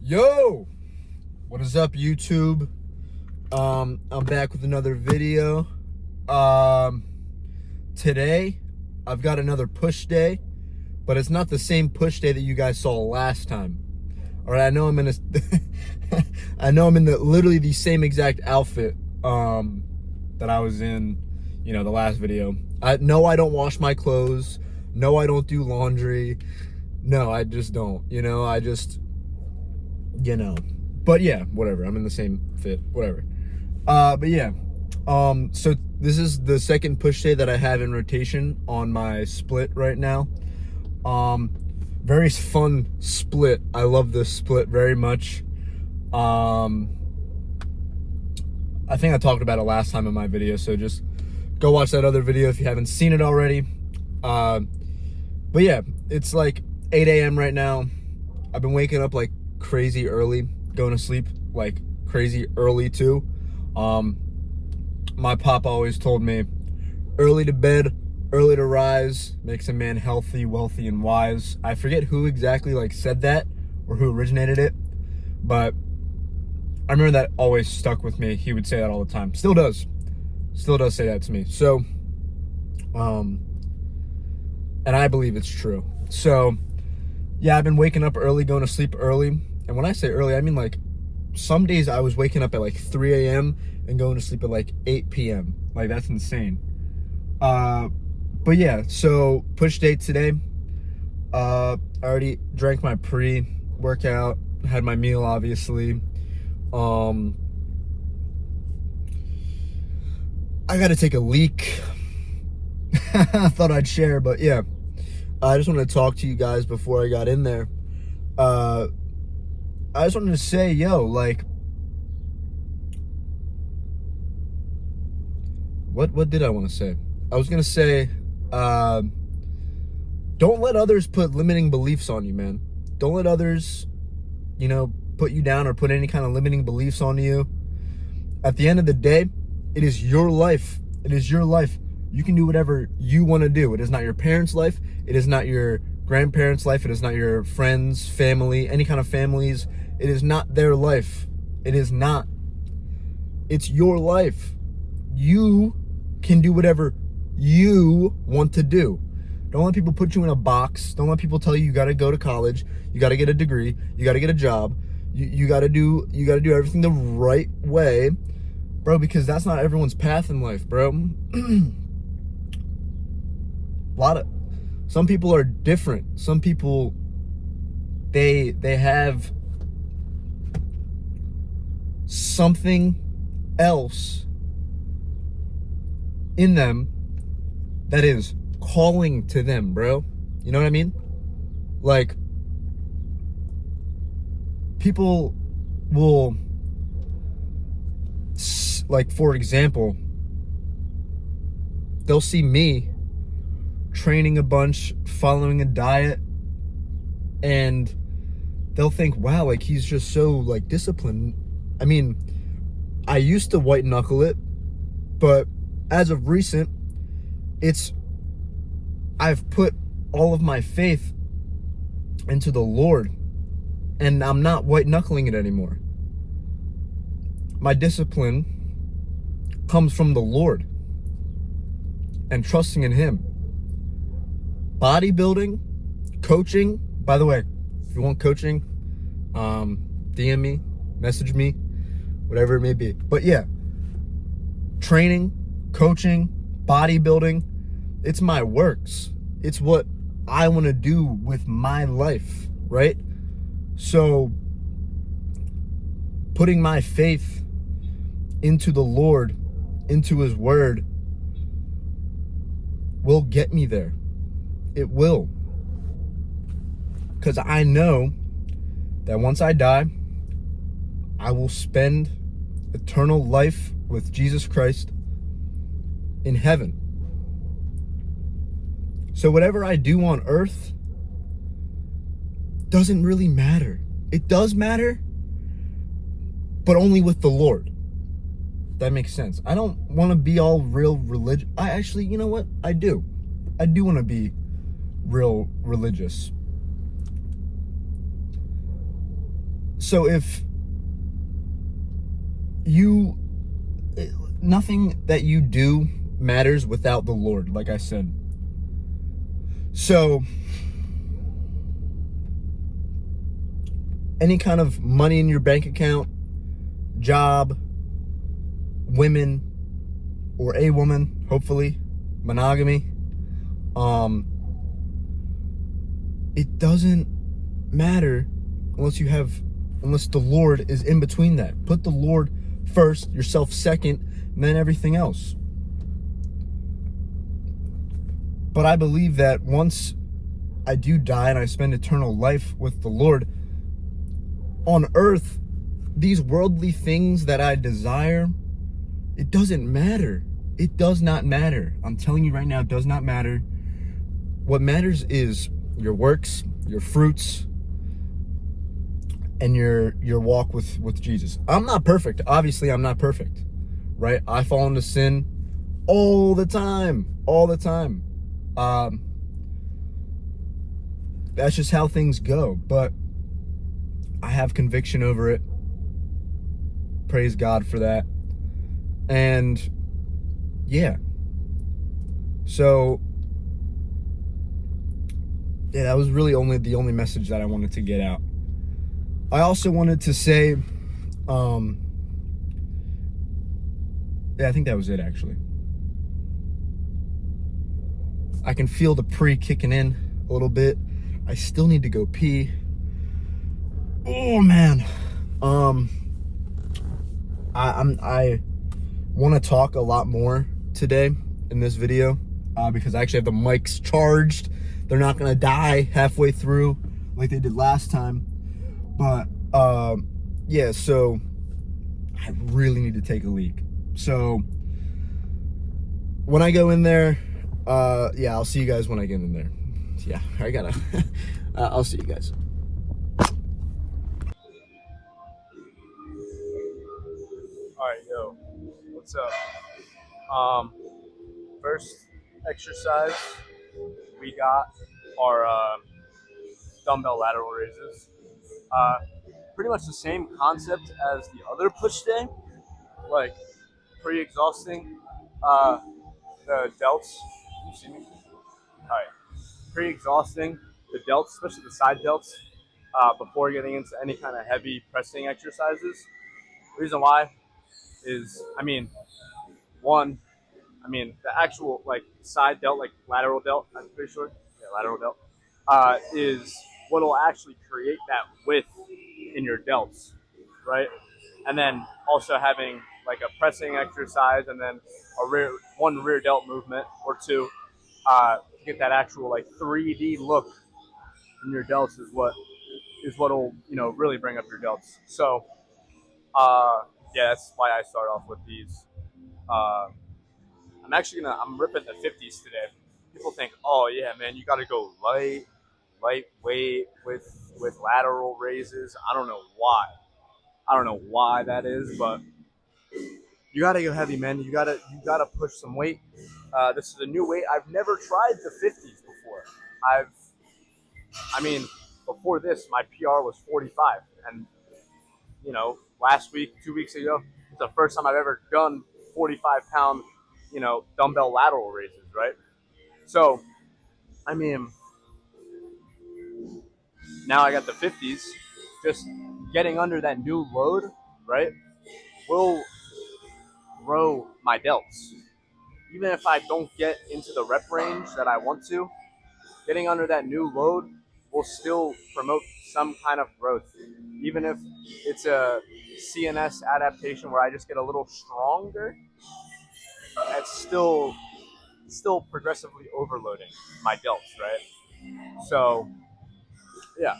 Yo, what is up, YouTube? I'm back with another video. Today I've got another push day, but it's not the same push day that you guys saw last time. All right, I know I'm in a I know I'm in literally the same exact outfit that I was in, the last video. I don't wash my clothes. No, I don't do laundry. No, I just don't. But yeah, whatever. I'm in the same fit, whatever. But yeah, so this is the second push day that I have in rotation on my split right now. Very fun split. I love this split very much. I think I talked about it last time in my video, so just go watch that other video if you haven't seen it already. But yeah, it's like 8 a.m. right now. I've been waking up like crazy early, going to sleep like crazy early too. My pop always told me, early to bed, early to rise makes a man healthy, wealthy, and wise. I forget who exactly said that or who originated it, but I remember that always stuck with me. He would say that all the time. Still does say that to me. So, and I believe it's true. So yeah, I've been waking up early, going to sleep early. And when I say early, I mean some days I was waking up at 3 a.m. and going to sleep at 8 p.m. That's insane. But yeah, so push day today. I already drank my pre-workout, had my meal obviously. I gotta take a leak. I thought I'd share, but yeah. I just wanted to talk to you guys before I got in there. I just wanted to say, yo, what did I want to say? I was gonna say, don't let others put limiting beliefs on you, man. Don't let others, put you down or put any kind of limiting beliefs on you. At the end of the day, it is your life. It is your life. You can do whatever you want to do. It is not your parents' life. It is not your grandparents' life. It is not your friends, family, any kind of families. It is not their life. It is not. It's your life. You can do whatever you want to do. Don't let people put you in a box. Don't let people tell you got to go to college. You got to get a degree. You got to get a job. You got to do everything the right way, bro, because that's not everyone's path in life, bro. Some people are different. Some people, they have something else in them that is calling to them, bro. You know what I mean? People will, for example, they'll see me training a bunch, following a diet, and they'll think, wow, he's just so disciplined. I mean, I used to white knuckle it, but as of recent, I've put all of my faith into the Lord, and I'm not white knuckling it anymore. My discipline comes from the Lord and trusting in Him. Bodybuilding, coaching, by the way, if you want coaching, DM me, message me, whatever it may be. But yeah, training, coaching, bodybuilding, it's my works. It's what I want to do with my life, right? So putting my faith into the Lord, into His word, will get me there. It will. Because I know that once I die, I will spend eternal life with Jesus Christ in heaven. So whatever I do on earth doesn't really matter. It does matter, but only with the Lord. That makes sense. I don't want to be all real religious. I actually, you know what? I do want to be real religious. So if you, nothing that you do matters without the Lord, like I said. So any kind of money in your bank account, job, women, or a woman, hopefully, monogamy, it doesn't matter unless the Lord is in between that. Put the Lord first, yourself second, and then everything else. But I believe that once I do die and I spend eternal life with the Lord on earth, these worldly things that I desire, it doesn't matter. It does not matter. I'm telling you right now, it does not matter. What matters is your works, your fruits, and your walk with Jesus. I'm not perfect. Obviously, I'm not perfect, right? I fall into sin all the time. That's just how things go. But I have conviction over it. Praise God for that. And yeah. So yeah, that was really the only message that I wanted to get out. I also wanted to say, yeah, I think that was it actually. I can feel the pre kicking in a little bit. I still need to go pee. Oh man. I want to talk a lot more today in this video because I actually have the mics charged. They're not gonna die halfway through like they did last time. But yeah, so I really need to take a leak. So when I go in there, yeah, I'll see you guys when I get in there. Yeah, I gotta. I'll see you guys. All right, yo, what's up? First exercise we got our dumbbell lateral raises. Uh, Pretty much the same concept as the other push day, like pretty exhausting. Uh, the delts, you see me? All right, pretty exhausting. The delts, especially the side delts, before getting into any kind of heavy pressing exercises. Reason why is, one, the actual like side delt, like lateral delt, I'm pretty sure, yeah, lateral delt, is what will actually create that width in your delts, right? And then also having like a pressing exercise and then one rear delt movement or two to get that actual like 3D look in your delts is what'll really bring up your delts. So yeah, that's why I start off with these. Uh, I'm ripping the 50s today. People think, oh yeah, man, you got to go lightweight with lateral raises. I don't know why. I don't know why that is, but you got to go heavy, man. You gotta push some weight. This is a new weight. I've never tried the 50s before. I've, I mean, before this, my PR was 45, and last week, 2 weeks ago, it's the first time I've ever done 45-pound, dumbbell lateral raises, right? So, I mean, now I got the 50s. Just getting under that new load, right, will grow my delts. Even if I don't get into the rep range that I want to, getting under that new load will still promote some kind of growth. Even if it's a CNS adaptation where I just get a little stronger, that's still progressively overloading my delts, right? So yeah,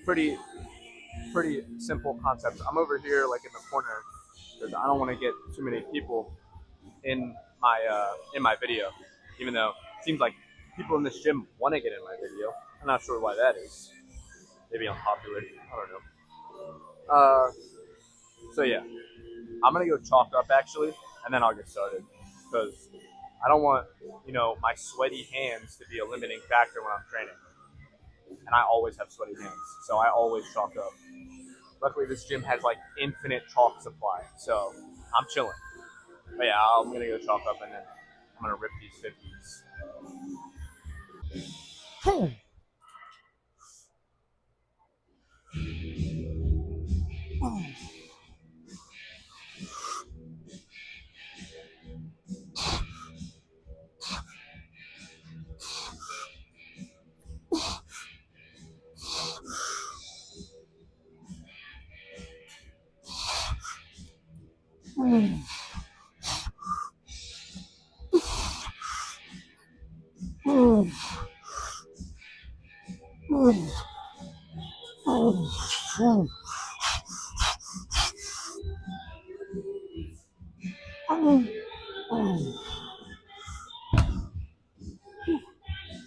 pretty pretty simple concept. I'm over here like in the corner because I don't want to get too many people in my video, even though it seems like people in this gym want to get in my video. I'm not sure why that is. Maybe I'm popular. I don't know. So yeah, I'm gonna go chalk up actually, and then I'll get started because I don't want my sweaty hands to be a limiting factor when I'm training. and I always have sweaty hands, so I always chalk up. Luckily, this gym has like infinite chalk supply, so I'm chilling. But yeah, I'm gonna go chalk up, and then I'm gonna rip these 50s.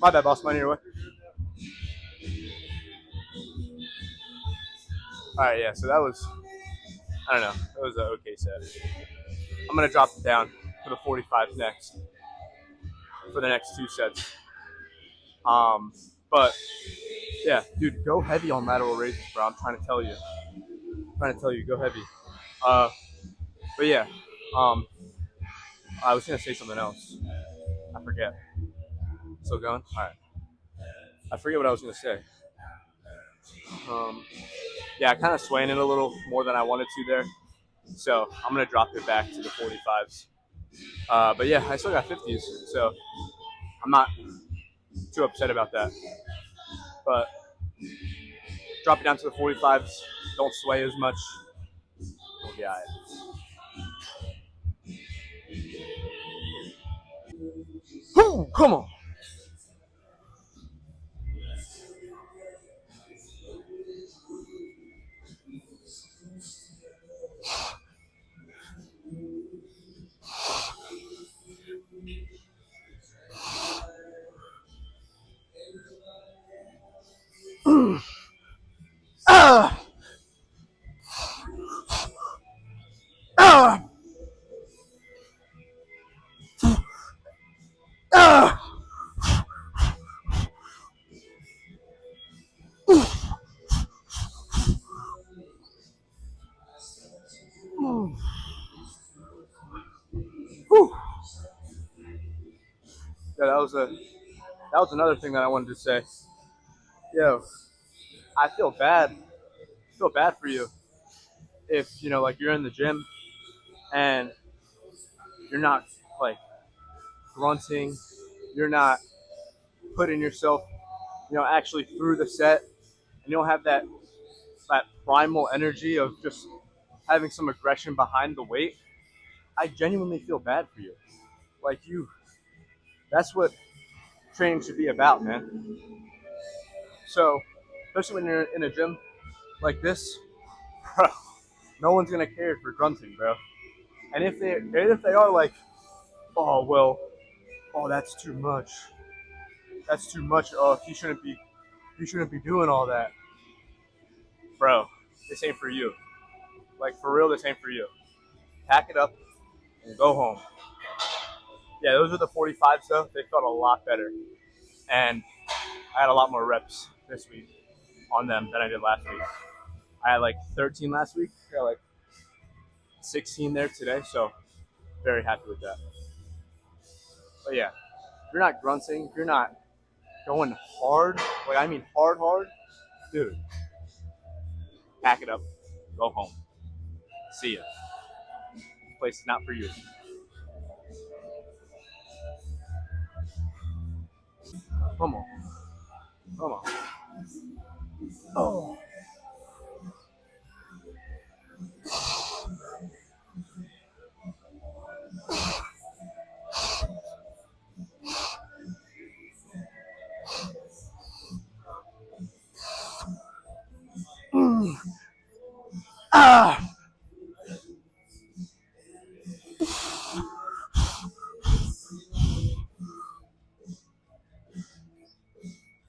My bad, boss. Mine your way. All right, yeah. So that was, I don't know, that was an okay set. I'm gonna drop it down for the 45 next for the next two sets. Um, but yeah, dude, go heavy on lateral raises, bro. I'm trying to tell you. I'm trying to tell you, go heavy. Uh, but yeah, um, I was gonna say something else. I forget. Still going? All right. I forget what I was gonna say. Um, yeah, I kind of swaying it a little more than I wanted to there. So I'm gonna drop it back to the 45s. But yeah, I still got 50s, so I'm not too upset about that. But drop it down to the 45s. Don't sway as much. We'll be alright. Come on. Ah! Ah! Ah! Whew. Yeah, that was another thing that I wanted to say. Yo, I feel bad for you if like you're in the gym and you're not like grunting, you're not putting yourself, actually through the set, and you don't have that primal energy of just having some aggression behind the weight. I genuinely feel bad for you. Like that's what training should be about, man. So, especially when you're in a gym like this, bro, no one's gonna care for grunting, bro. And if they are like, oh well, oh that's too much, that's too much. Oh, he shouldn't be doing all that, bro. This ain't for you. Like for real, this ain't for you. Pack it up and go home. Yeah, those are the 45s though. They felt a lot better, and I had a lot more reps this week on them than I did last week. I had like 13 last week. I got like 16 there today, so very happy with that. But yeah, if you're not grunting, if you're not going hard, like I mean hard, hard, dude, pack it up, go home. See ya. This place is not for you. Come on, come on. Oh. Ah.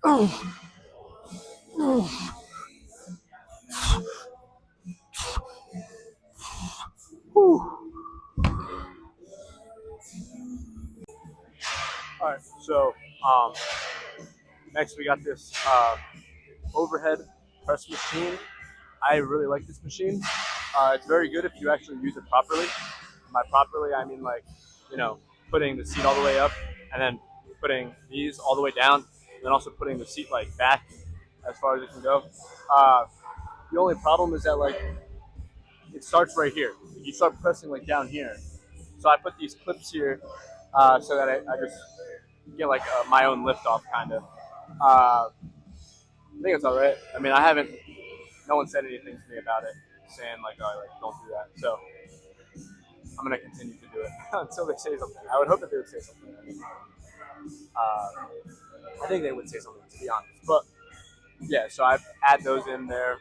Oh. Oh. Whew. All right, so um, next we got this. overhead press machine. I really like this machine. It's very good if you actually use it properly. By properly, I mean like, you know, putting the seat all the way up and then putting these all the way down, and then also putting the seat like back as far as it can go. Uh, the only problem is that like it starts right here. You start pressing like down here. So I put these clips here so that I just get like my own lift off kind of. I think it's all right. I mean, I haven't. No one said anything to me about it, saying like, "Oh, like don't do that." So I'm gonna continue to do it until they say something. I would hope that they would say something. Uh, I think they would say something, to be honest. But yeah, so I add those in there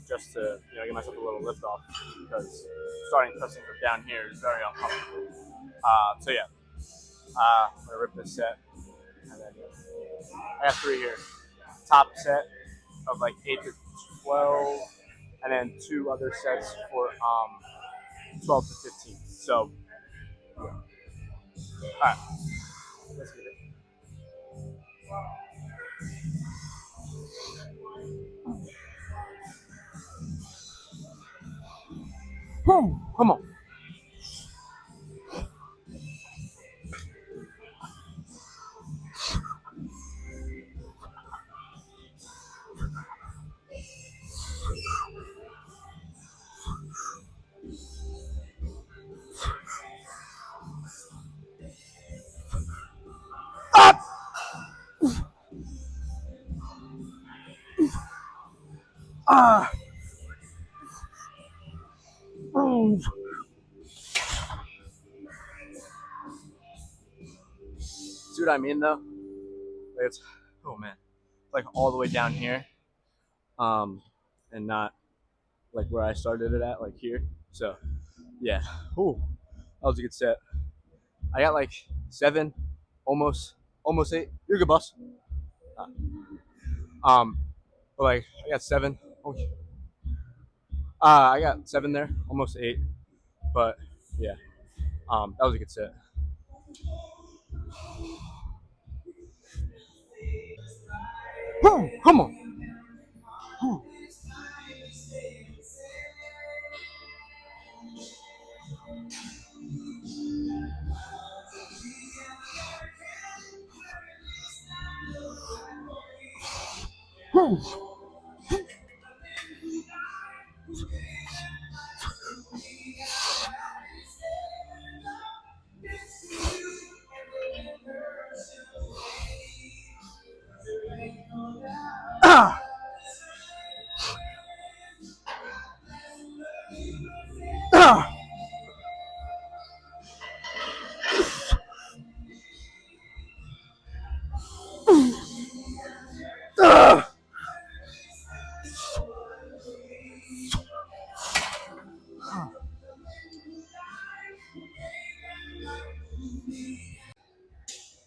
just to give myself a little lift off because starting pressing from down here is very uncomfortable. So yeah, I'm gonna rip this set, and then I got three here. Top set of like 8 to 12, and then two other sets for 12 to 15. So, all right, let's get it. Whew, come on. Ah, mm. See what I mean though? Like it's oh man, like all the way down here, um, and not like where I started it at, like here. So yeah, ooh, that was a good set. I got like seven, almost eight. You're good, boss. Um, but like I got seven. Oh, I got seven there, almost eight. But yeah, that was a good set. Woo, come on. Woo. Ah, ah, ah.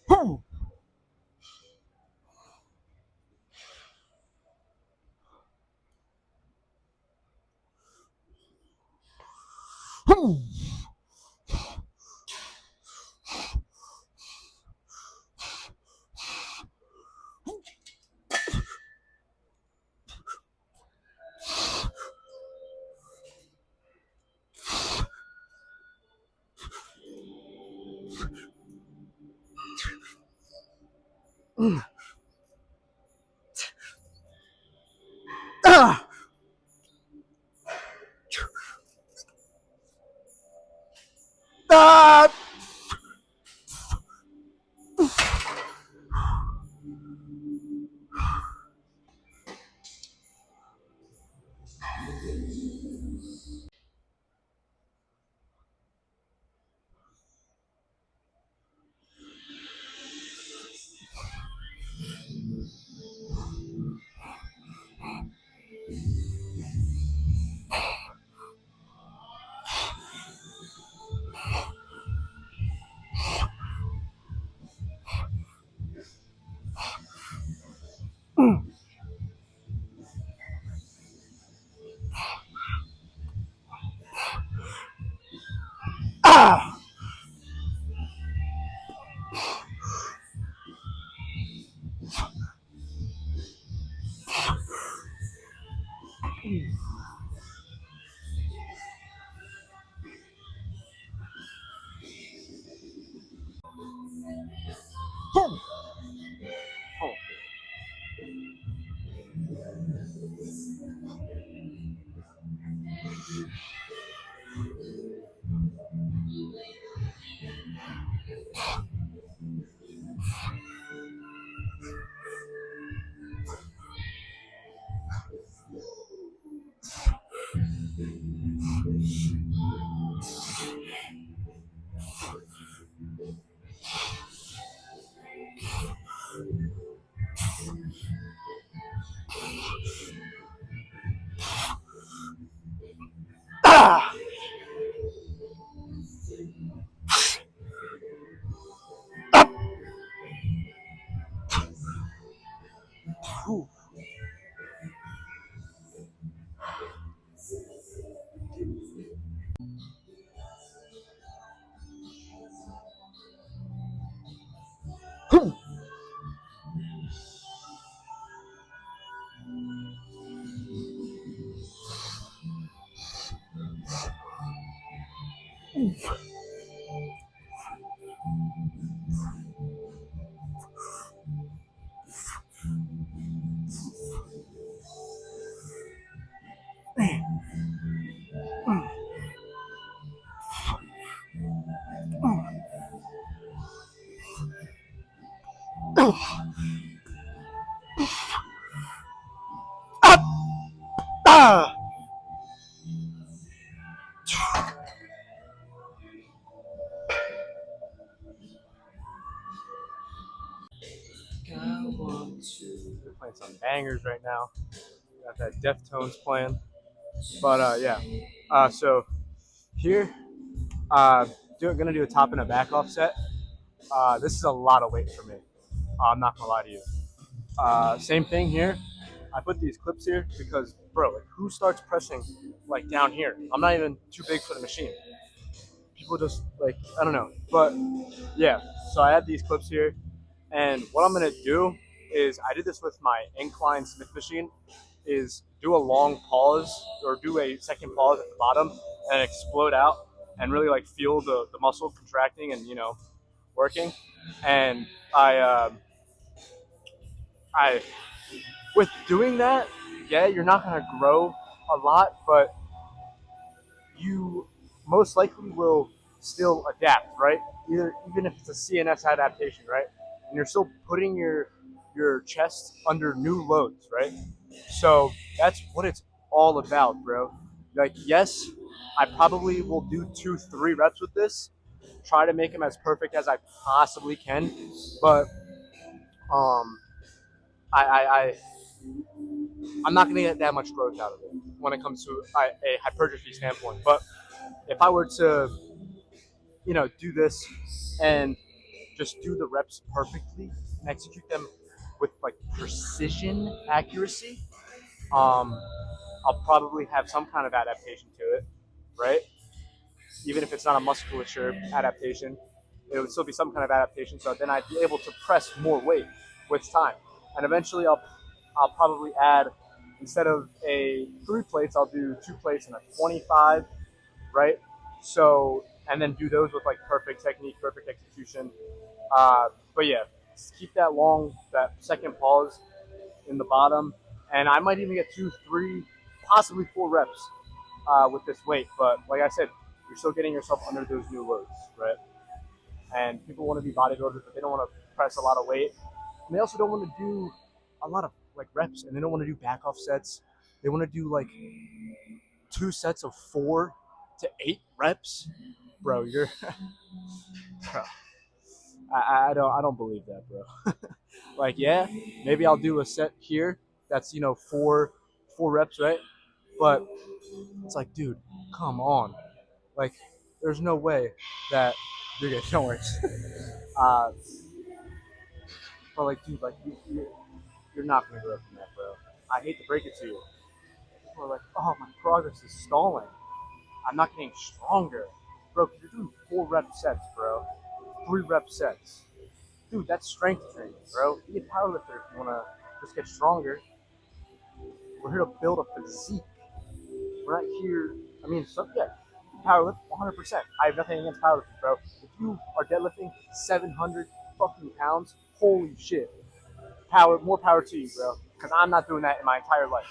Woo. Woo. Ah, ah. Ah! Whew. Ah! We're playing some bangers right now. Got that Deftones playing. But yeah. So here, gonna do a top and a back off set. This is a lot of weight for me. I'm not gonna lie to you. Same thing here. I put these clips here because, bro, like, who starts pressing like down here? I'm not even too big for the machine. People just like, I don't know. But yeah, so I have these clips here, and what I'm gonna do is I did this with my incline Smith machine. Is do a long pause or do a second pause at the bottom and explode out and really like feel the muscle contracting and working. And I with doing that, yeah, you're not gonna grow a lot, but you most likely will still adapt, right? Even if it's a CNS adaptation, right? And you're still putting your chest under new loads, right? So that's what it's all about, bro. Like, yes, I probably will do 2, 3 reps with this. Try to make them as perfect as I possibly can, but um, I I'm not going to get that much growth out of it when it comes to a hypertrophy standpoint. But if I were to, do this and just do the reps perfectly and execute them with like precision accuracy, um, I'll probably have some kind of adaptation to it, right? Even if it's not a musculature adaptation, it would still be some kind of adaptation. So then I'd be able to press more weight with time, and eventually I'll probably add, instead of a 3 plates, I'll do 2 plates and a 25, right? So and then do those with like perfect technique, perfect execution. But yeah, keep that second pause in the bottom, and I might even get 2, 3, possibly 4 reps with this weight. But like I said, you're still getting yourself under those new loads, right? And people want to be bodybuilders, but they don't want to press a lot of weight. And they also don't want to do a lot of like reps, and they don't want to do back off sets. They want to do like 2 sets of 4 to 8 reps, bro. You're, bro. I don't believe that, bro. Like, yeah, maybe I'll do a set here that's 4 reps, right? But it's like, dude, come on. Like, there's no way that you're gonna don't worry. Uh, but like, dude, like you're not gonna grow from that, bro. I hate to break it to you. People are like, oh, my progress is stalling. I'm not getting stronger, bro. You're doing 4 rep sets, bro. 3 rep sets, dude. That's strength training, bro. Be a powerlifter if you wanna just get stronger. We're here to build a physique. We're not here. I mean, yeah, powerlift 100%. I have nothing against powerlifting, bro. If you are deadlifting 700 fucking pounds, holy shit, more power to you, bro. Because I'm not doing that in my entire life.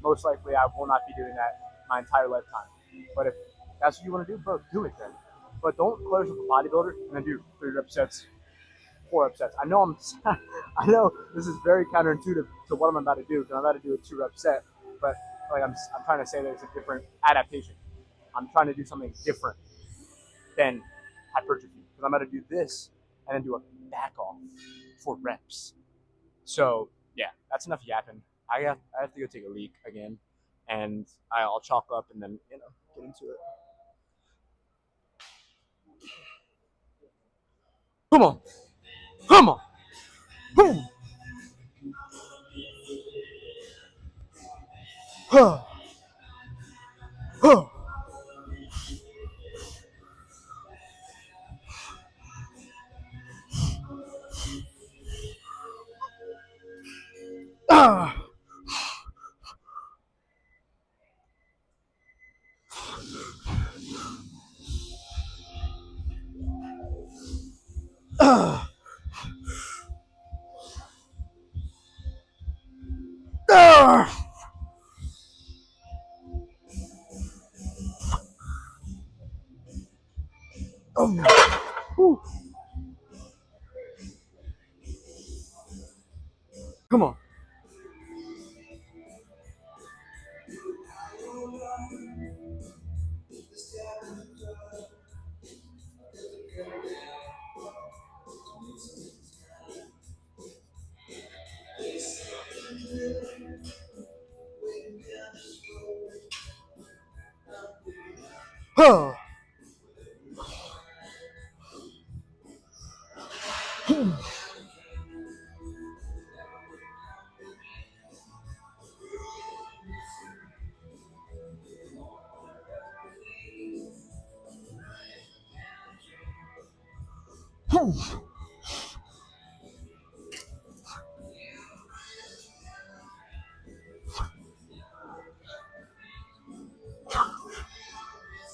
Most likely, I will not be doing that my entire lifetime. But if that's what you want to do, bro, do it then. But don't call yourself a bodybuilder and then do 3 rep sets, 4 rep sets. I know I know this is very counterintuitive to what I'm about to do because I'm about to do a 2 rep set, but like I'm trying to say that it's a different adaptation. I'm trying to do something different than hypertrophy because I'm about to do this and then do a back off for reps. So yeah, that's enough yapping. I have to go take a leak again, and I'll chalk up and then get into it. Come on, come on, boom, huh, huh. Ah, ah, ah. Oh no. Whew. Come on. Huh.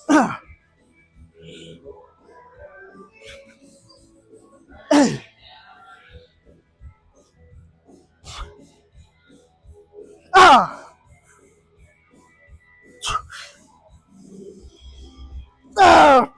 Ah, ah, ah.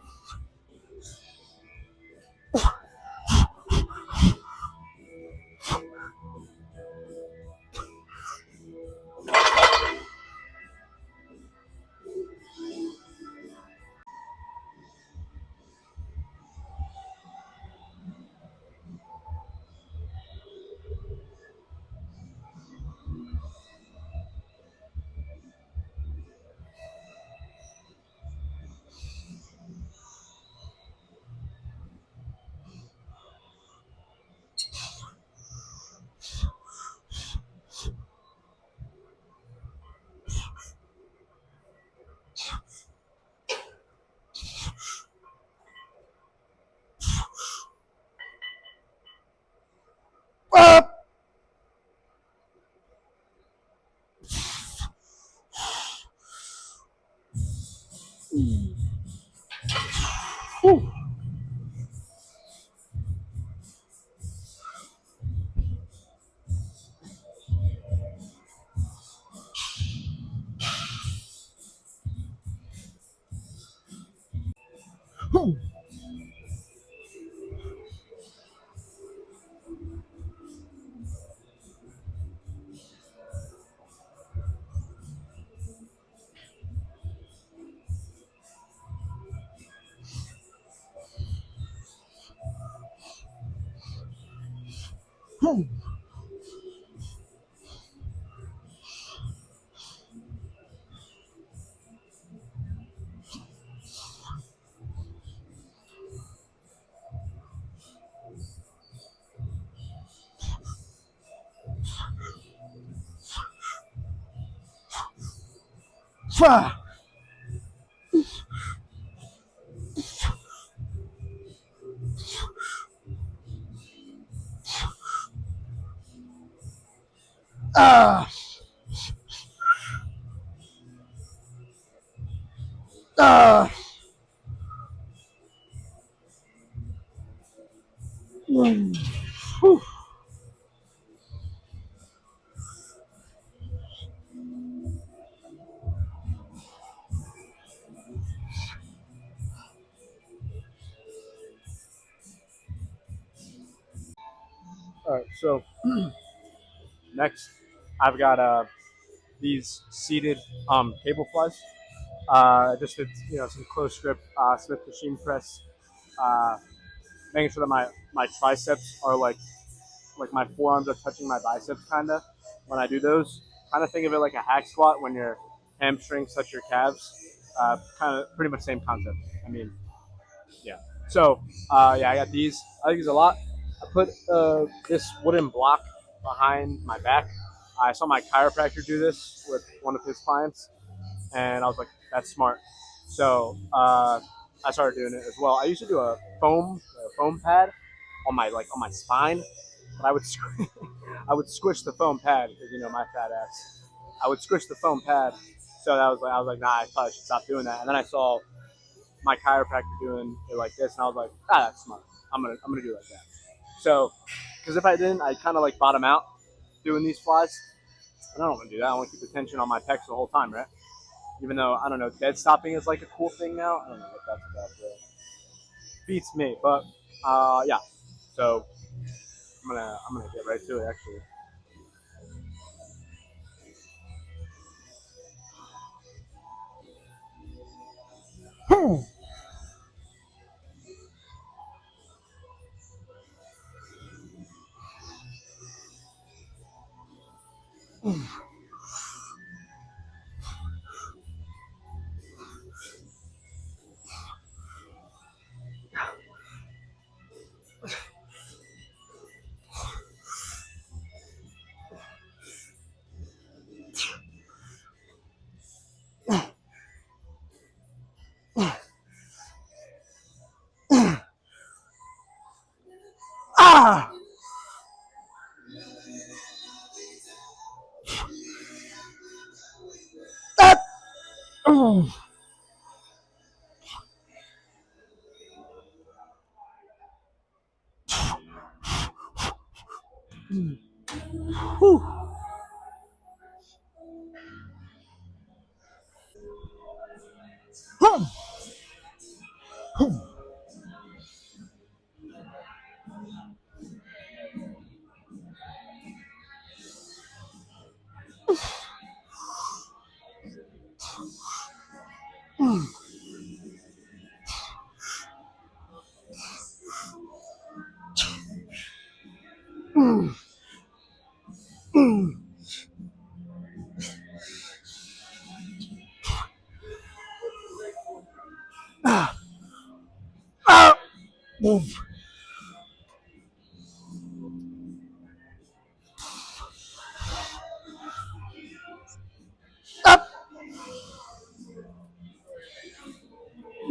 Ah. Whew. Whew. Whew. Ah. Ah. Ah. Whew. All right, so next, I've got these seated cable flies. Just with some close grip Smith machine press, uh, making sure that my triceps are like my forearms are touching my biceps kind of when I do those. Kind of think of it like a hack squat when your hamstrings touch your calves. Kind of pretty much same concept. I mean, yeah. So yeah, I got these. I like these a lot. I put this wooden block behind my back. I saw my chiropractor do this with one of his clients, and I was like, "That's smart." So I started doing it as well. I used to do a foam pad on my spine, but I would squish the foam pad because my fat ass. I would squish the foam pad, so that was like I was like, nah, I probably should stop doing that. And then I saw my chiropractor doing it like this, and I was like, that's smart. I'm gonna do it like that. So, because if I didn't, I'd kind of like bottom out doing these flies, and I don't want to do that. I want to keep the tension on my pecs the whole time, right? Even though I don't know, dead stopping is like a cool thing now. I don't know what that's about. But beats me, but yeah. So I'm gonna get right to it actually. Ah. Ah. Oh. Whew. Huh. Ah. Ah. Oof.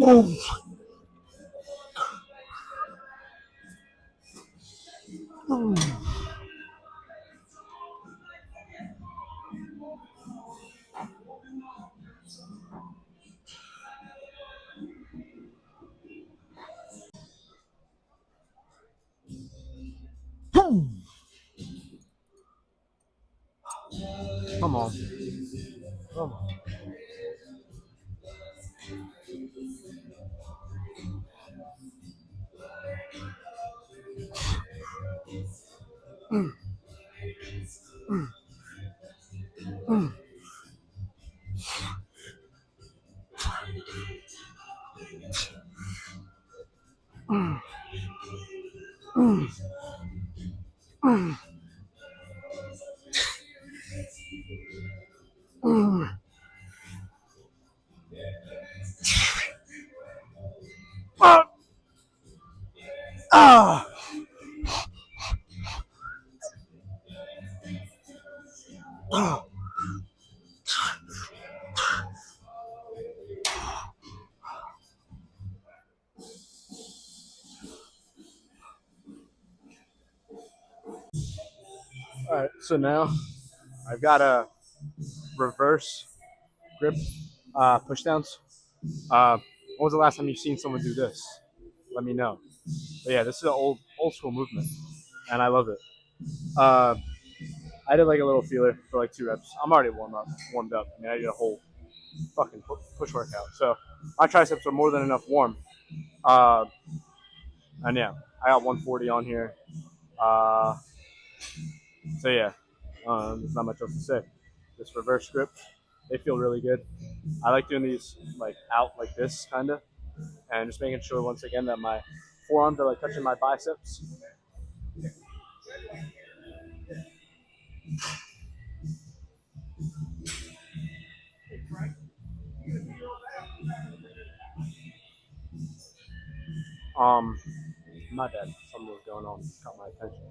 Ah. Oof. Come on, come on. Ah. Ah. Ah. All right, so now I've got a reverse grip push downs. Uh, when was the last time you've seen someone do this? Let me know. But yeah, this is an old school movement, and I love it. Uh, I did like a little feeler for like 2 reps. I'm already warmed up. I mean, I did a whole fucking push workout, so my triceps are more than enough warm. Uh, and yeah, I got 140 on here. Uh, so yeah, there's not much else to say. This reverse grip, they feel really good. I like doing these like out like this kind of, and just making sure once again that my forearms are like touching my biceps. Um, my bad. Something was going on, caught my attention.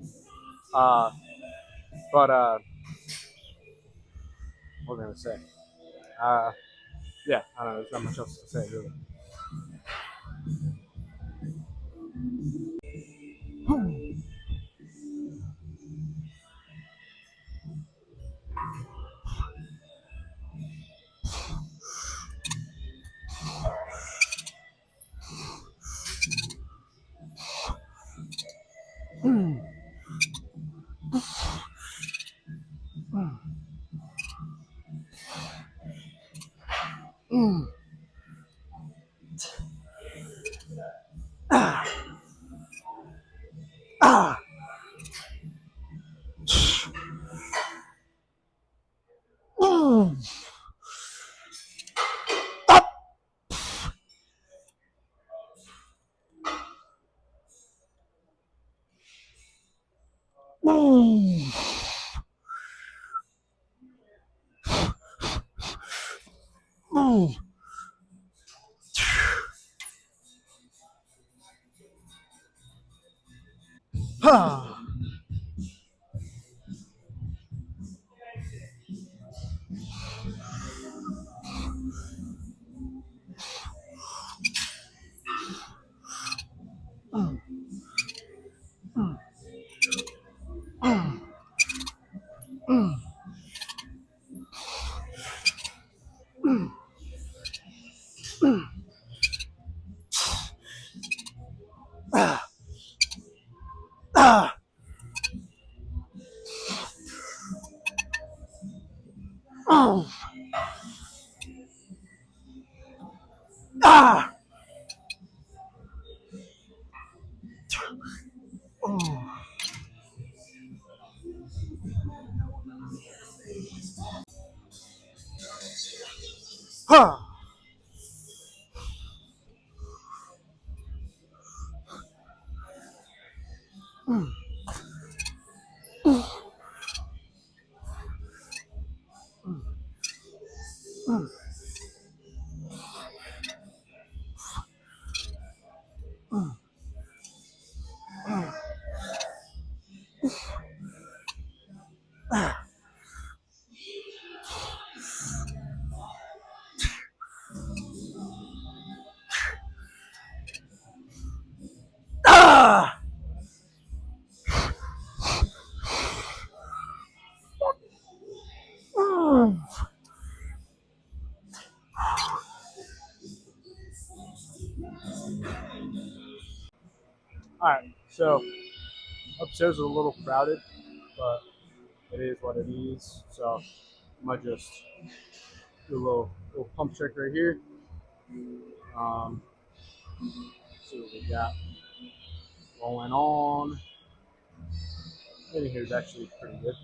Uh, but what was I gonna say? Uh, yeah, I don't know. There's not much else to say really. All right, so upstairs is a little crowded, but it is what it is. So I might just do a little pump check right here. Um, see what we got going on. In here is actually pretty good.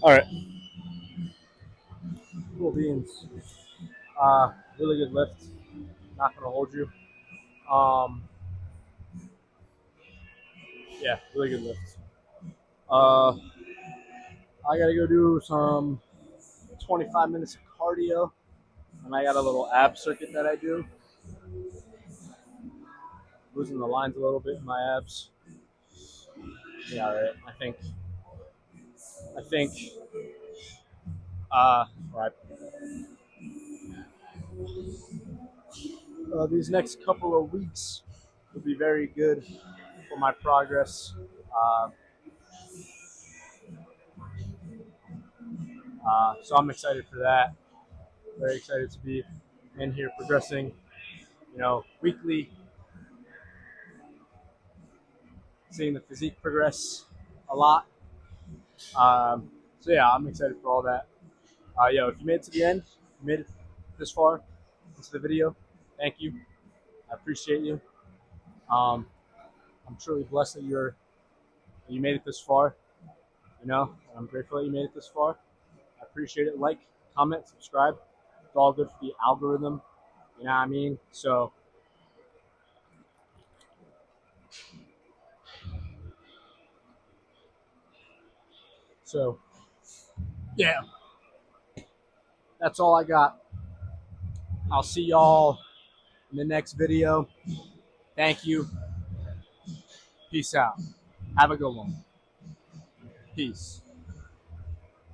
All right, cool beans. Really good lift. Not gonna hold you. Um, yeah, really good lift. Uh, I gotta go do some 25 minutes of cardio, and I got a little ab circuit that I do. Losing the lines a little bit in my abs. Yeah, all right. I think. Right. These next couple of weeks will be very good for my progress. Uh, so I'm excited for that. Very excited to be in here progressing. Weekly, seeing the physique progress a lot. So yeah, I'm excited for all that. If you made it to the end, you made it this far into the video, thank you. I appreciate you. Um, I'm truly blessed that you made it this far. I'm grateful that you made it this far. I appreciate it. Like, comment, subscribe. It's all good for the algorithm. You know what I mean? So yeah, that's all I got. I'll see y'all in the next video. Thank you. Peace out. Have a good one. Peace.